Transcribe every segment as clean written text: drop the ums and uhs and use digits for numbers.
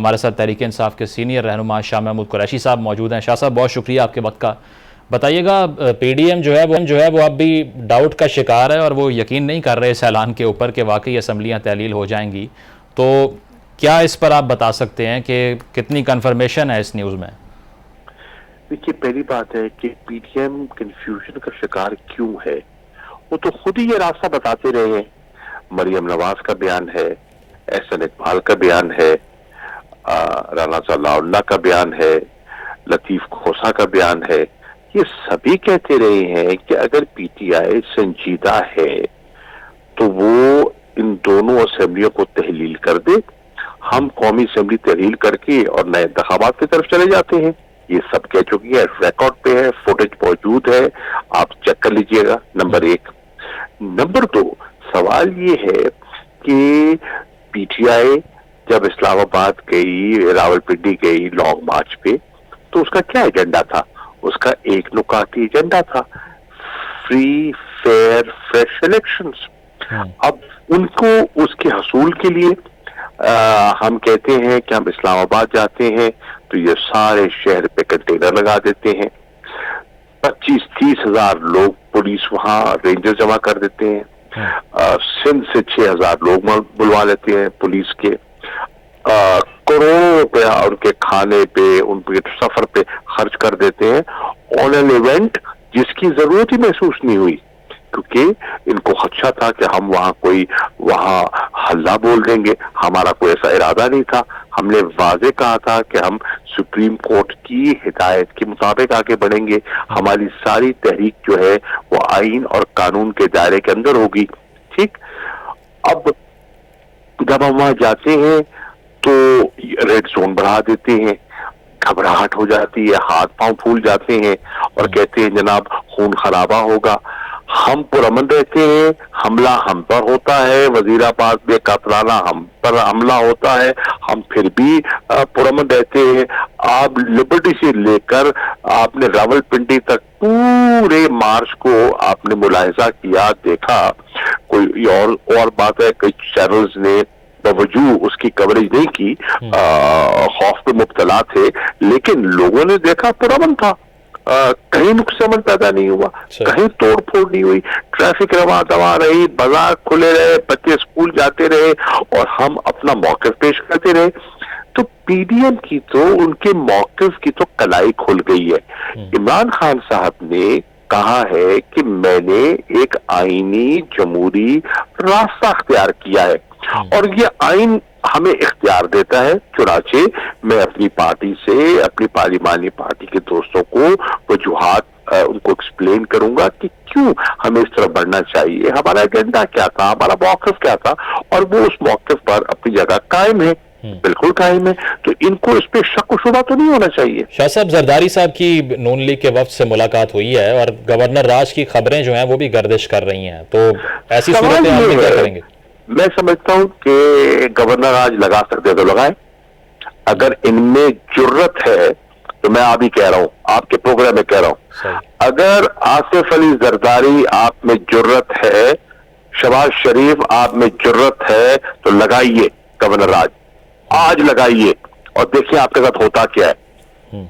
ہمارے ساتھ تحریک انصاف کے سینئر رہنما شاہ محمود قریشی صاحب موجود ہیں. شاہ صاحب بہت شکریہ آپ کے وقت کا. بتائیے گا پی ڈی ایم جو ہے وہ اب بھی ڈاؤٹ کا شکار ہے اور وہ یقین نہیں کر رہے اس اعلان کے اوپر کہ واقعی اسمبلیاں تحلیل ہو جائیں گی, تو کیا اس پر آپ بتا سکتے ہیں کہ کتنی کنفرمیشن ہے اس نیوز میں؟ دیکھیے پہلی بات ہے کہ پی ڈی ایم کنفیوژن کا شکار کیوں ہے, وہ تو خود ہی یہ راستہ بتاتے رہے ہیں. مریم نواز کا بیان ہے, احسن اقبال کا بیان ہے, رانا ثناء اللہ کا بیان ہے, لطیف کھوسہ کا بیان ہے. یہ سبھی کہتے رہے ہیں کہ اگر پی ٹی آئی سنجیدہ ہے تو وہ ان دونوں اسمبلیوں کو تحلیل کر دے, ہم قومی اسمبلی تحلیل کر کے اور نئے انتخابات کی طرف چلے جاتے ہیں. یہ سب کہہ چکی ہے, ریکارڈ پہ ہے, فوٹیج موجود ہے, آپ چیک کر لیجئے گا. نمبر ایک. نمبر دو, سوال یہ ہے کہ پی ٹی آئی جب اسلام آباد گئی, راول پنڈی گئی لانگ مارچ پہ, تو اس کا کیا ایجنڈا تھا؟ اس کا ایک نکاتی ایجنڈا تھا, فری فیئر فریش الیکشنز. اب ان کو اس کے حصول کے لیے ہم کہتے ہیں کہ ہم اسلام آباد جاتے ہیں تو یہ سارے شہر پہ کنٹینر لگا دیتے ہیں, 25-30 ہزار لوگ پولیس وہاں رینجر جمع کر دیتے ہیں, سندھ سے 6,000 لوگ بلوا لیتے ہیں پولیس کے, کروڑوں روپیہ ان کے کھانے پہ, ان کے سفر پہ خرچ کر دیتے ہیں آن این ایونٹ جس کی ضرورت ہی محسوس نہیں ہوئی, کیونکہ ان کو خدشہ تھا کہ ہم وہاں ہلہ بول دیں گے. ہمارا کوئی ایسا ارادہ نہیں تھا. ہم نے واضح کہا تھا کہ ہم سپریم کورٹ کی ہدایت کے مطابق آگے بڑھیں گے. ہماری ساری تحریک جو ہے وہ آئین اور قانون کے دائرے کے اندر ہوگی. ٹھیک, اب جب ہم وہاں جاتے ہیں تو ریڈ زون بڑھا دیتے ہیں, گھبراہٹ ہو جاتی ہے, ہاتھ پاؤں پھول جاتے ہیں اور کہتے ہیں جناب خون خرابہ ہوگا. ہم پرامن رہتے ہیں, حملہ ہم پر ہوتا ہے, وزیر آباد میں قاتلانہ ہم پر حملہ ہوتا ہے, ہم پھر بھی پرامن رہتے ہیں. آپ لبرٹی سے لے کر آپ نے راول پنڈی تک پورے مارچ کو آپ نے ملاحظہ کیا, دیکھا. کوئی اور بات ہے, کئی چینلز نے باوجود اس کی کوریج نہیں کی, خوف میں مبتلا تھے, لیکن لوگوں نے دیکھا پرامن تھا, کہیں نقص عمل پیدا نہیں ہوا, کہیں توڑ پھوڑ نہیں ہوئی, ٹریفک رواں دواں رہی, بازار کھلے رہے, بچے اسکول جاتے رہے اور ہم اپنا موقف پیش کرتے رہے. تو پی ڈی ایم کی تو ان کے موقف کی تو کلائی کھل گئی ہے. عمران خان صاحب نے کہا ہے کہ میں نے ایک آئینی جمہوری راستہ اختیار کیا ہے اور یہ آئین ہمیں اختیار دیتا ہے. چنانچہ میں اپنی پارٹی سے, اپنی پارلیمانی پارٹی کے دوستوں کو وجوہات ان کو ایکسپلین کروں گا کہ کیوں ہمیں اس طرح بڑھنا چاہیے, ہمارا ایجنڈا کیا تھا, ہمارا موقف کیا تھا, اور وہ اس موقف پر اپنی جگہ قائم ہے, بالکل قائم ہے. تو ان کو اس پہ شک و شبہ تو نہیں ہونا چاہیے. شاہ صاحب, زرداری صاحب کی نون لیگ کے وفد سے ملاقات ہوئی ہے اور گورنر راج کی خبریں جو ہیں وہ بھی گردش کر رہی ہیں, تو ایسی صورتحال میں کیا کریں گے؟ میں سمجھتا ہوں کہ گورنر آج لگا سکتے تو لگائیں. اگر ان میں جرت ہے تو میں آپ ہی کہہ رہا ہوں, آپ کے پروگرام میں کہہ رہا ہوں, اگر آصف علی زرداری آپ میں جرت ہے, شہباز شریف آپ میں جرت ہے, تو لگائیے گورنر راج, آج لگائیے اور دیکھیں آپ کے ساتھ ہوتا کیا ہے.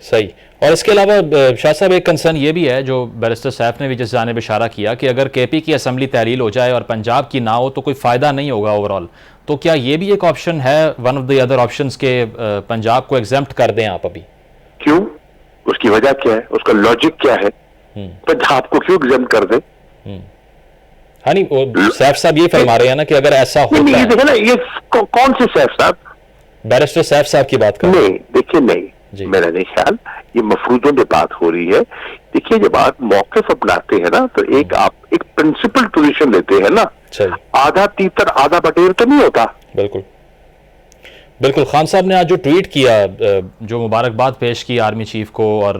صحیح. اور اس کے علاوہ شاہ صاحب ایک کنسرن یہ بھی ہے جو بیرسٹر سیف نے بھی جس جانب اشارہ کیا کہ اگر کے پی کی اسمبلی تحلیل ہو جائے اور پنجاب کی نہ ہو تو کوئی فائدہ نہیں ہوگا اوورال, تو کیا یہ بھی ایک آپشن ہے, one of the other options, کے پنجاب کو ایگزمپٹ کر دیں آپ ابھی؟ کیوں؟ اس کی وجہ کیا ہے, اس کا لاجک کیا ہے, پنجاب کو کیوں ایگزمپٹ کر دیں؟ ہاں نہیں, سیف صاحب یہ فرما رہے ہیں نا کہ اگر ایسا ہوتا ہے. یہ کون سے سیف صاحب؟ بیرسٹر سیف صاحب کی بات کر رہے ہیں. نہیں دیکھیے, نہیں میرا نہیں خیال, یہ مفروضوں میں بات ہو رہی ہے. دیکھیے جب آپ موقف اپناتے ہیں نا تو آپ ایک پرنسپل پوزیشن لیتے ہیں نا, آدھا تیتر آدھا بٹیر تو نہیں ہوتا. بالکل بالکل. خان صاحب نے آج جو ٹویٹ کیا, جو مبارکباد پیش کی آرمی چیف کو اور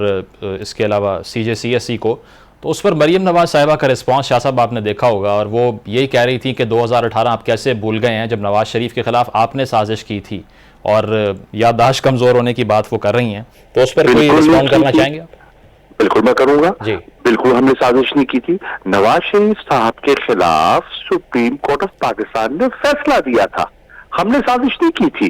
اس کے علاوہ سی جے سی ایس سی کو, تو اس پر مریم نواز صاحبہ کا رسپانس شاہ صاحب آپ نے دیکھا ہوگا, اور وہ یہی کہہ رہی تھی کہ 2018 آپ کیسے بھول گئے ہیں جب نواز شریف کے خلاف آپ نے سازش کی تھی, اور یادداشت کمزور ہونے کی بات وہ کر رہی ہیں, تو اس پر کوئی رسپونڈ کرنا چاہیں گے آپ؟ بالکل میں کروں گا. بالکل ہم نے سازش نہیں کی تھی. نواز شریف صاحب کے خلاف سپریم کورٹ آف پاکستان نے فیصلہ دیا تھا, ہم نے سازش نہیں کی تھی.